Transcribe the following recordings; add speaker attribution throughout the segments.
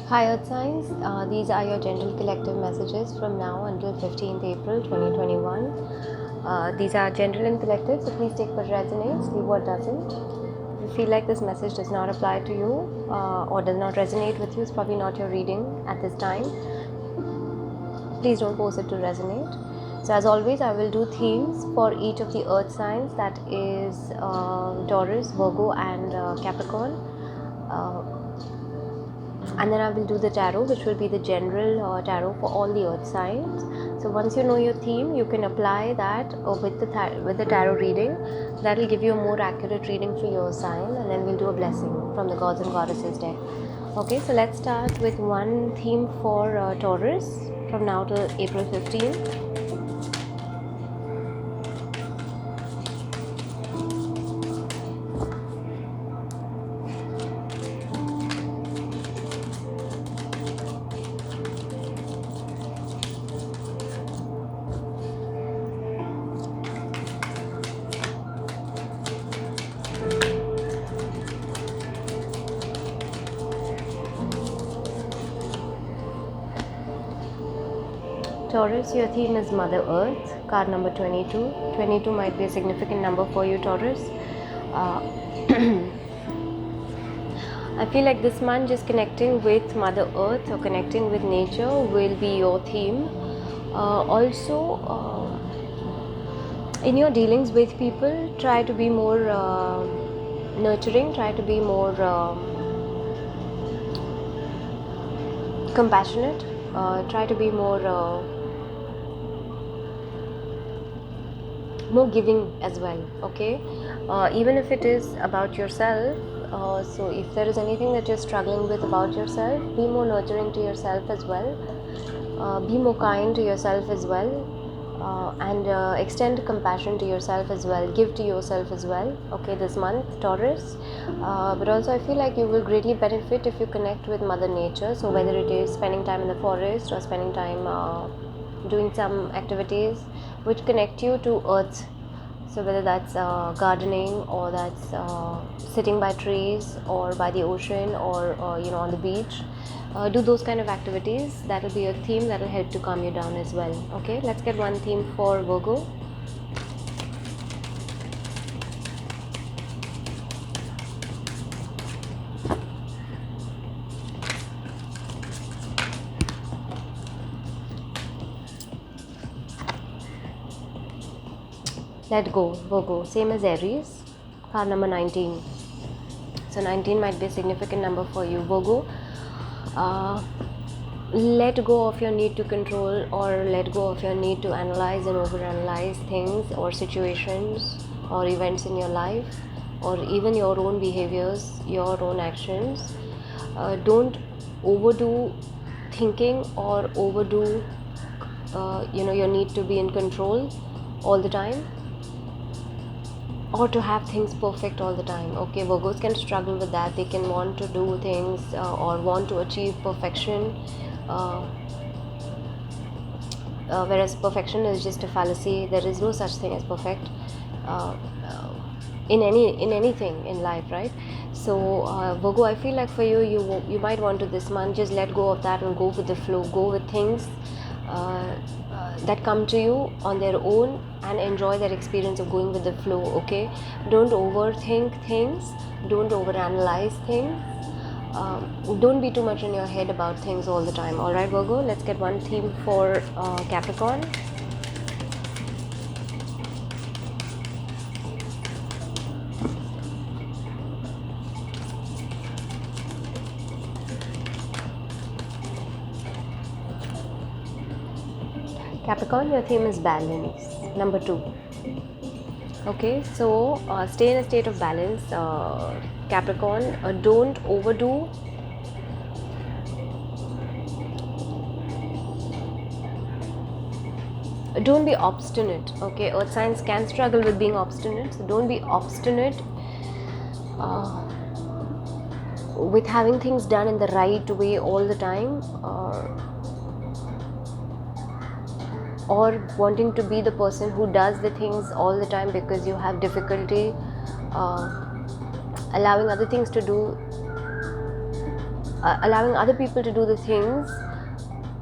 Speaker 1: Hi Earth Signs, these are your general collective messages from now until 15th April 2021. These are general and collective, so please take what resonates, leave what doesn't. If you feel like this message does not apply to you or does not resonate with you, it's probably not your reading at this time. Please don't force it to resonate. So as always, I will do themes for each of the Earth signs, that is Taurus, Virgo and Capricorn. And then I will do the tarot, which will be the general tarot for all the earth signs. So once you know your theme, you can apply that with the tarot reading. That will give you a more accurate reading for your sign, and then we'll do a blessing from the gods and goddesses deck. Okay, so let's start with one theme for Taurus from now till April 15th. Taurus, your theme is Mother Earth, card number 22. 22 might be a significant number for you, Taurus. I feel like this month just connecting with Mother Earth or connecting with nature will be your theme. In your dealings with people, try to be more nurturing, try to be more compassionate, try to be more giving as well. Okay, even if it is about yourself. So if there is anything that you're struggling with about yourself, be more nurturing to yourself as well. Be more kind to yourself as well, and extend compassion to yourself as well. Give to yourself as well. Okay, this month, Taurus. But also I feel like you will greatly benefit if you connect with Mother Nature. So whether it is spending time in the forest or spending time doing some activities which connect you to earth. So whether that's gardening, or that's sitting by trees or by the ocean, or on the beach, do those kind of activities. That will be a theme that will help to calm you down as well. Okay, let's get one theme for Virgo. Let go, Virgo, same as Aries, card number 19. So 19 might be a significant number for you, Virgo. Let go of your need to control, or let go of your need to analyze and overanalyze things or situations or events in your life, or even your own behaviors, your own actions. Don't overdo thinking or overdo your need to be in control all the time, or to have things perfect all the time. Okay, Virgos can struggle with that. They can want to do things or want to achieve perfection, whereas perfection is just a fallacy. There is no such thing as perfect in anything in life, right? So Virgo, I feel like for you might want to this month just let go of that and go with the flow. Go with things that come to you on their own, and enjoy that experience of going with the flow. Okay, don't overthink things, don't overanalyze things, don't be too much in your head about things all the time. All right, Virgo, let's get one theme for Capricorn. Capricorn, your theme is balance, number 2. Okay, so stay in a state of balance, Capricorn. Don't overdo. Don't be obstinate. Okay, earth signs can struggle with being obstinate, so don't be obstinate with having things done in the right way all the time, or wanting to be the person who does the things all the time, because you have difficulty allowing other things to do allowing other people to do the things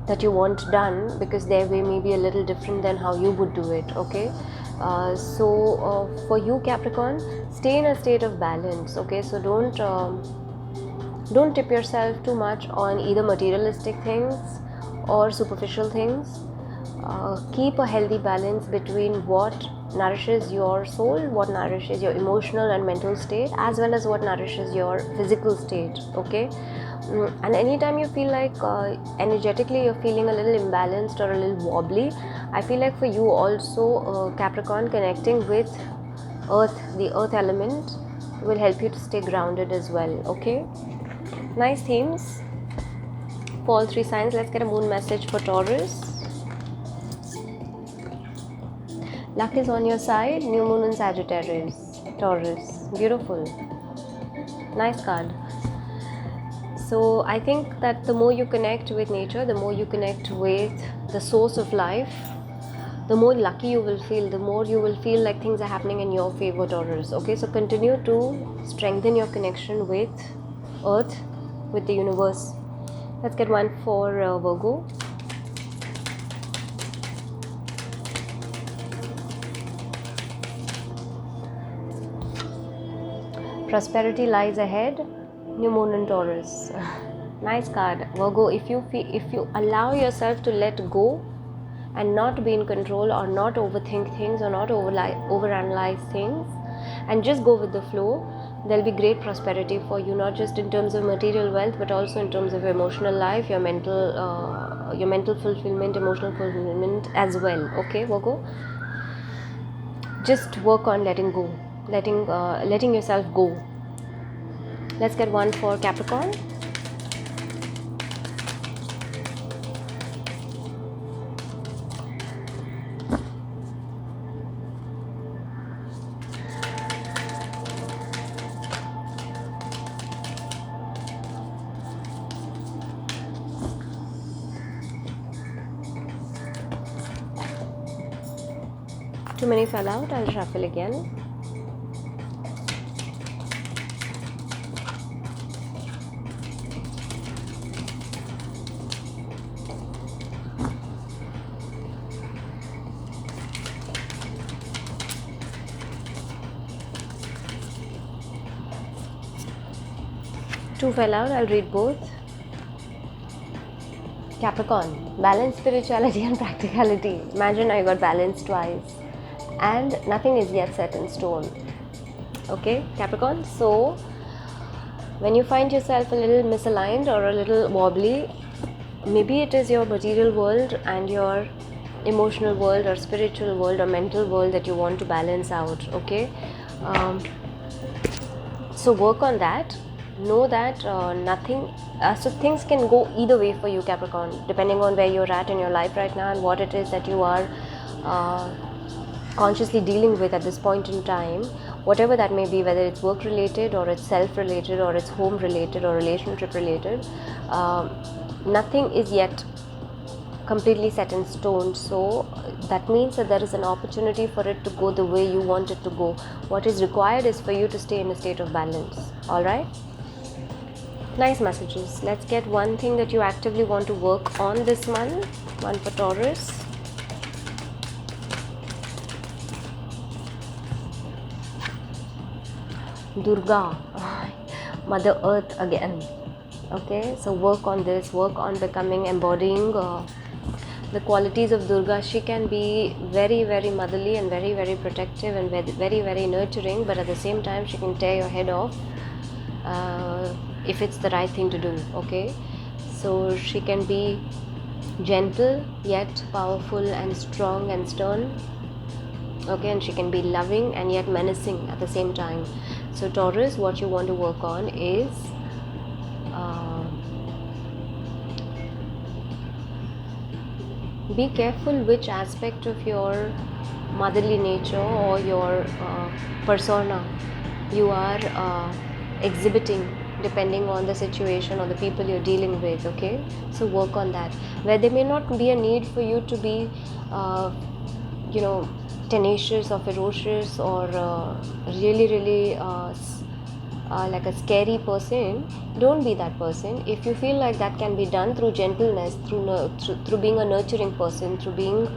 Speaker 1: that you want done, because their way may be a little different than how you would do it. Okay, for you Capricorn, stay in a state of balance. Okay, so don't tip yourself too much on either materialistic things or superficial things. Keep a healthy balance between what nourishes your soul, what nourishes your emotional and mental state, as well as what nourishes your physical state. Okay, and anytime you feel like energetically you're feeling a little imbalanced or a little wobbly, I feel like for you also, Capricorn, connecting with earth, the earth element, will help you to stay grounded as well. Okay, nice themes for all three signs. Let's get a moon message for Taurus. Luck is on your side. New moon in Sagittarius. Taurus. Beautiful. Nice card. So I think that the more you connect with nature, the more you connect with the source of life, the more lucky you will feel, the more you will feel like things are happening in your favor, Taurus. Okay, so continue to strengthen your connection with earth, with the universe. Let's get one for Virgo. Prosperity lies ahead. New moon in Taurus. Nice card, Virgo. If you allow yourself to let go and not be in control, or not overthink things, or not overanalyze things, and just go with the flow, there'll be great prosperity for you, not just in terms of material wealth, but also in terms of your emotional life, your mental fulfillment, emotional fulfillment as well. Okay, Virgo, just work on letting go, letting yourself go. Let's get one for Capricorn. Too many fell out. I'll shuffle again. Two fell out. I'll read both. Capricorn, balance, spirituality and practicality. Imagine I got balance twice, and nothing is yet set in stone. Okay, Capricorn, so when you find yourself a little misaligned or a little wobbly, maybe it is your material world and your emotional world or spiritual world or mental world that you want to balance out. Okay, so work on that. Know that so things can go either way for you, Capricorn, depending on where you're at in your life right now and what it is that you are consciously dealing with at this point in time, whatever that may be, whether it's work related or it's self related or it's home related or relationship related. Nothing is yet completely set in stone, so that means that there is an opportunity for it to go the way you want it to go. What is required is for you to stay in a state of balance. All right, nice messages. Let's get one thing that you actively want to work on this month. One for Taurus. Durga, Mother Earth again. Okay, so work on this, work on embodying the qualities of Durga. She can be very, very motherly and very, very protective and very, very nurturing, but at the same time she can tear your head off if it's the right thing to do. Okay, so she can be gentle yet powerful and strong and stern. Okay, and she can be loving and yet menacing at the same time. So Taurus, what you want to work on is be careful which aspect of your motherly nature or your persona you are exhibiting depending on the situation or the people you're dealing with. Okay, so work on that. Where there may not be a need for you to be tenacious or ferocious or really like a scary person, don't be that person. If you feel like that can be done through gentleness, through being a nurturing person, through being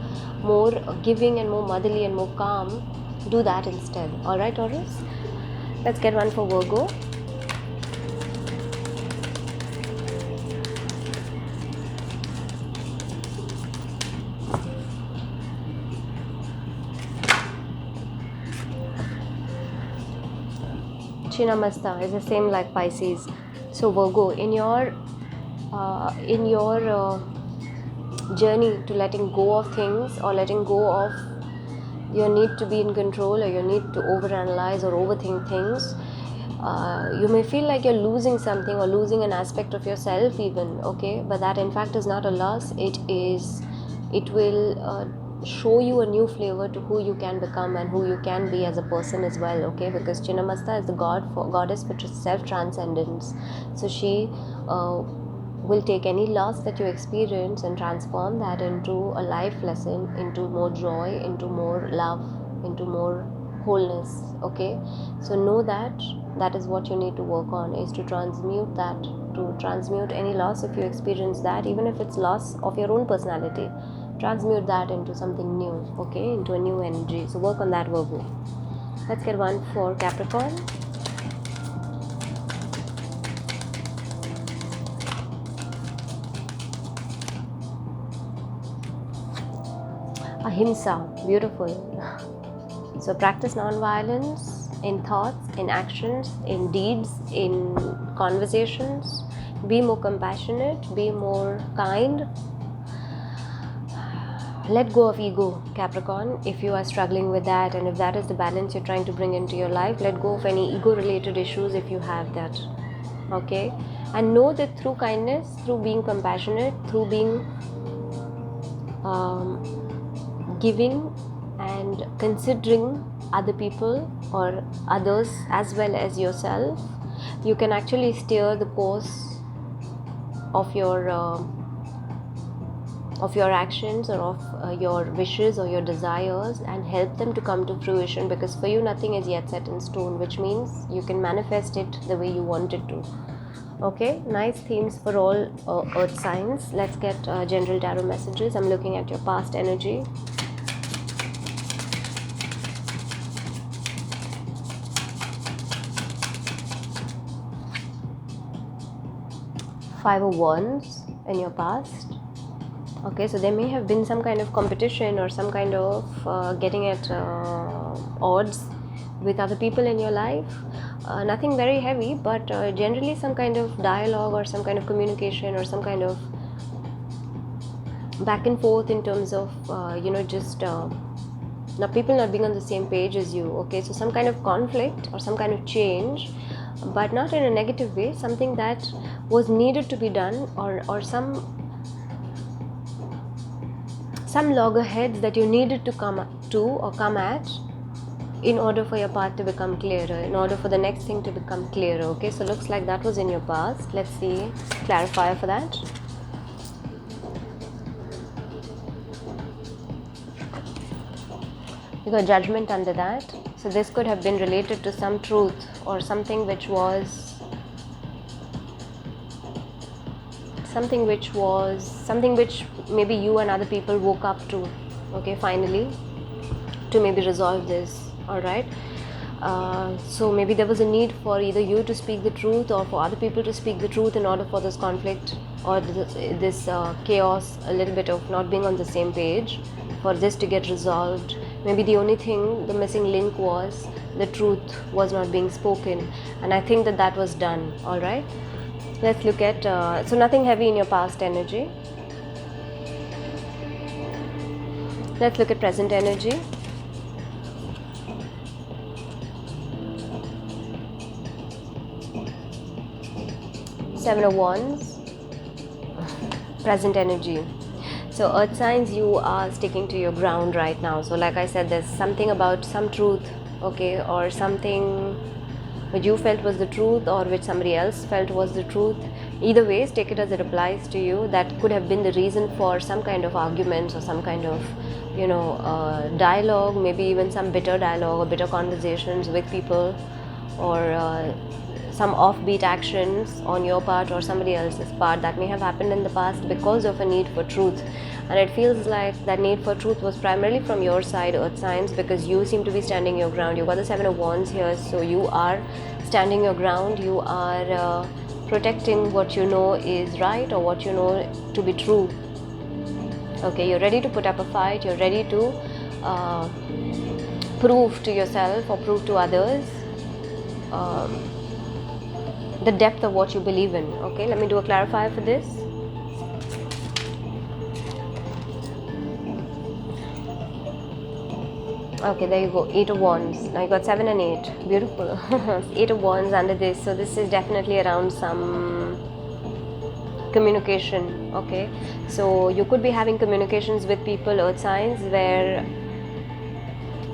Speaker 1: more giving and more motherly and more calm, do that instead. Alright, Taurus? Let's get one for Virgo. Chinnamasta is the same like Pisces. So Virgo, in your journey to letting go of things, or letting go of your need to be in control, or your need to overanalyze or overthink things, you may feel like you're losing something or losing an aspect of yourself even, okay, but that in fact is not a loss. It will show you a new flavor to who you can become and who you can be as a person as well, okay, because Chinnamasta is the goddess for self-transcendence. So she will take any loss that you experience and transform that into a life lesson, into more joy, into more love, into more wholeness, okay. So know that is what you need to work on, is to transmute that, to transmute any loss if you experience that, even if it's loss of your own personality, transmute that into something new, okay, into a new energy. So work on that, Virgo. Let's get one for Capricorn. Ahimsa, beautiful. So practice non-violence in thoughts, in actions, in deeds, in conversations. Be more compassionate, be more kind. Let go of ego, Capricorn, if you are struggling with that, and if that is the balance you're trying to bring into your life. Let go of any ego-related issues if you have that, okay? And know that through kindness, through being compassionate, through being giving and considering other people or others as well as yourself, you can actually steer the course of your actions, or of your wishes or your desires, and help them to come to fruition, because for you nothing is yet set in stone, which means you can manifest it the way you want it to. Okay, nice themes for all earth signs. Let's get general tarot messages. I'm looking at your past energy. Five of Wands in your past. Okay, so there may have been some kind of competition or some kind of getting at odds with other people in your life. Nothing very heavy, but generally some kind of dialogue or some kind of communication or some kind of back and forth in terms of just now people not being on the same page as you, okay. So some kind of conflict or some kind of change, but not in a negative way, something that was needed to be done, or some loggerheads that you needed to come at in order for your path to become clearer, in order for the next thing to become clearer, okay. So looks like that was in your past. Let's see clarifier for that. You got Judgment under that. So this could have been related to some truth or something which maybe you and other people woke up to, okay, finally, to maybe resolve this. All right. So maybe there was a need for either you to speak the truth or for other people to speak the truth in order for this conflict or this chaos, a little bit of not being on the same page, for this to get resolved. Maybe the only thing, the missing link, was the truth was not being spoken, and I think that was done. All right. Let's look at so nothing heavy in your past energy. Let's look at present energy. Seven of Wands, present energy. So earth signs, you are sticking to your ground right now. So like I said, there's something about some truth, okay, or something which you felt was the truth or which somebody else felt was the truth. Either ways, take it as it applies to you. That could have been the reason for some kind of arguments or some kind of dialogue, maybe even some bitter dialogue or bitter conversations with people, or some offbeat actions on your part or somebody else's part that may have happened in the past because of a need for truth. And it feels like that need for truth was primarily from your side, earth signs, because you seem to be standing your ground. You got the 7 of Wands here, so you are standing your ground. You are protecting what you know is right or what you know to be true. Okay, you're ready to put up a fight. You're ready to prove to yourself or prove to others the depth of what you believe in. Okay, let me do a clarifier for this. Okay, there you go, 8 of Wands. Now you got 7 and 8. Beautiful. 8 of Wands under this. So this is definitely around some communication. Okay, so you could be having communications with people, earth signs, where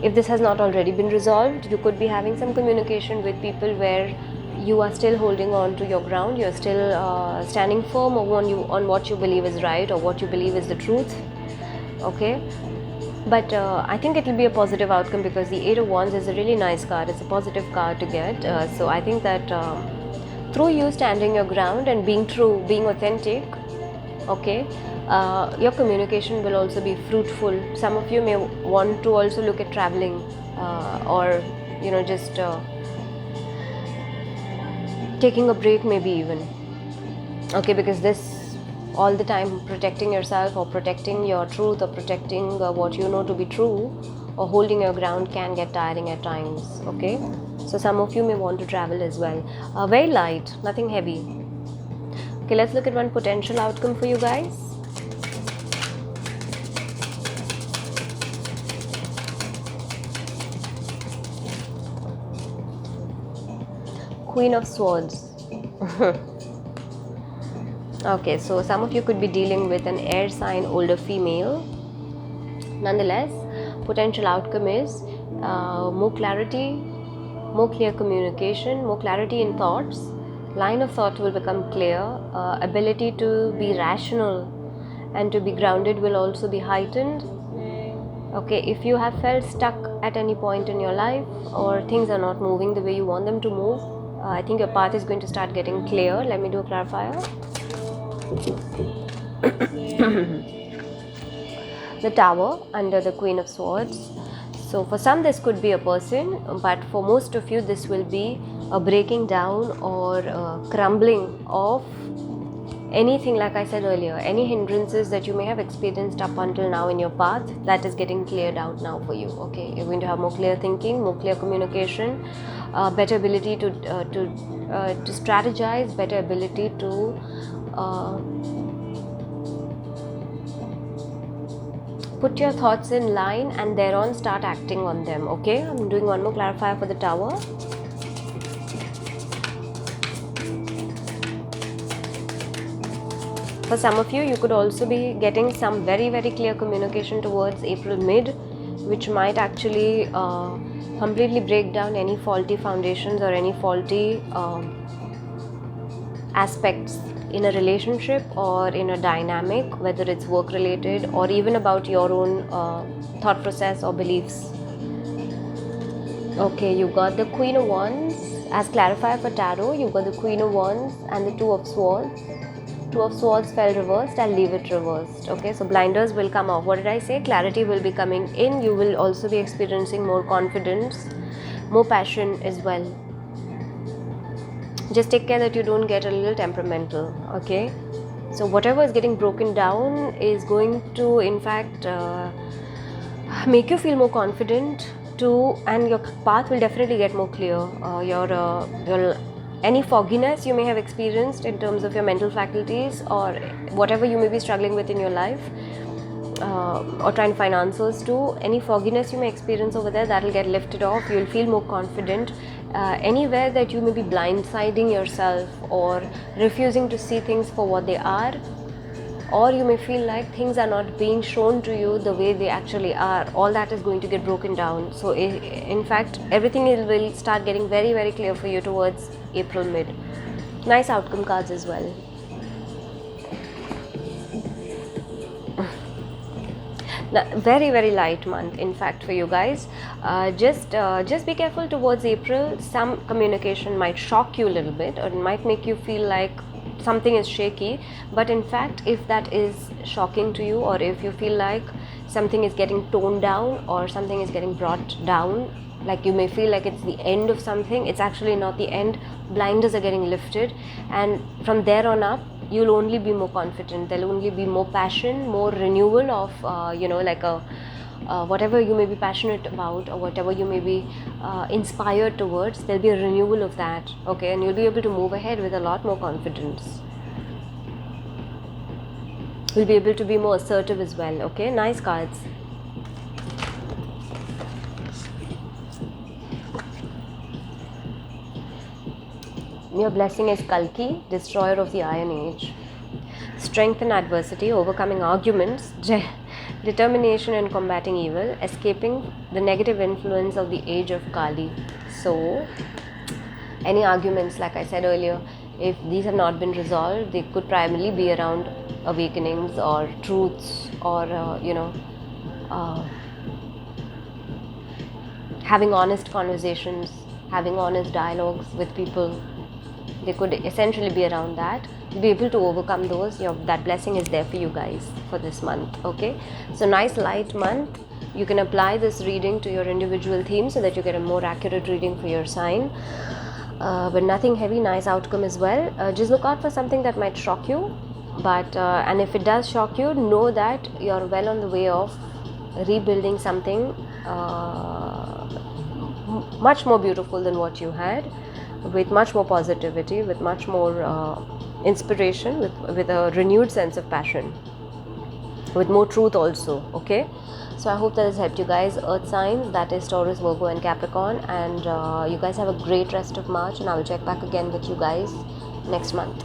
Speaker 1: if this has not already been resolved, you could be having some communication with people where you are still holding on to your ground. You're still standing firm on what you believe is right or what you believe is the truth. Okay, but I think it will be a positive outcome because the 8 of Wands is a really nice card. It's a positive card to get. So I think that through you standing your ground and being true, being authentic, okay, your communication will also be fruitful. Some of you may want to also look at traveling or just taking a break, maybe even. Okay, because this all the time protecting yourself or protecting your truth or protecting what you know to be true or holding your ground can get tiring at times. Okay, so some of you may want to travel as well. Very light, nothing heavy. Okay, let's look at one potential outcome for you guys. Queen of Swords. Okay, so some of you could be dealing with an air sign, older female. Nonetheless, potential outcome is more clarity, more clear communication, more clarity in thoughts. Line of thought will become clear. Ability to be rational and to be grounded will also be heightened. Okay, if you have felt stuck at any point in your life or things are not moving the way you want them to move, I think your path is going to start getting clear. Let me do a clarifier. The Tower under the Queen of Swords. So for some this could be a person, but for most of you this will be a breaking down or a crumbling of anything, like I said earlier, any hindrances that you may have experienced up until now in your path, that is getting cleared out now for you. Okay, you're going to have more clear thinking, more clear communication, better ability to strategize, better ability to put your thoughts in line and thereon start acting on them. Okay, I'm doing one more clarifier for the Tower. For some of you, you could also be getting some very, very clear communication towards April mid, which might actually completely break down any faulty foundations or any faulty aspects in a relationship or in a dynamic, whether it's work related or even about your own thought process or beliefs. Okay, you got the Queen of Wands. As clarifier for tarot, you got the Queen of Wands and the Two of Swords. Two of Swords fell reversed. I'll leave it reversed. Okay, so blinders will come off. What did I say? Clarity will be coming in. You will also be experiencing more confidence, more passion as well. Just take care that you don't get a little temperamental. Okay, so whatever is getting broken down is going to in fact make you feel more confident too, and your path will definitely get more clear. Your any fogginess you may have experienced in terms of your mental faculties or whatever you may be struggling with in your life or trying to find answers to, any fogginess you may experience over there, that will get lifted off. You will feel more confident. Anywhere that you may be blindsiding yourself or refusing to see things for what they are, or you may feel like things are not being shown to you the way they actually are, all that is going to get broken down. So in fact everything will start getting very, very clear for you towards April mid. Nice outcome cards as well. Very very light month in fact for you guys. Just be careful towards April. Some communication might shock you a little bit, or it might make you feel like something is shaky, but in fact if that is shocking to you, or if you feel like something is getting toned down or something is getting brought down, like you may feel like it's the end of something, it's actually not the end. Blinders are getting lifted, and from there on up you'll only be more confident. There'll only be more passion, more renewal of like a whatever you may be passionate about, or whatever you may be inspired towards, there'll be a renewal of that, okay, and you'll be able to move ahead with a lot more confidence. You'll be able to be more assertive as well, okay. Nice cards. Your blessing is Kalki, destroyer of the Iron Age. Strength in adversity, overcoming arguments, determination in combating evil, escaping the negative influence of the age of Kali. So, any arguments, like I said earlier, if these have not been resolved, they could primarily be around awakenings or truths, or having honest conversations, having honest dialogues with people. They could essentially be around that. You'll be able to overcome those. That blessing is there for you guys for this month, okay. So nice light month. You can apply this reading to your individual theme so that you get a more accurate reading for your sign, but nothing heavy. Nice outcome as well. Just look out for something that might shock you, but and if it does shock you, know that you're well on the way of rebuilding something much more beautiful than what you had, with much more positivity, with much more inspiration, with a renewed sense of passion, with more truth also, okay. So I hope that has helped you guys, earth signs, that is Taurus, Virgo and Capricorn, and you guys have a great rest of March, and I will check back again with you guys next month.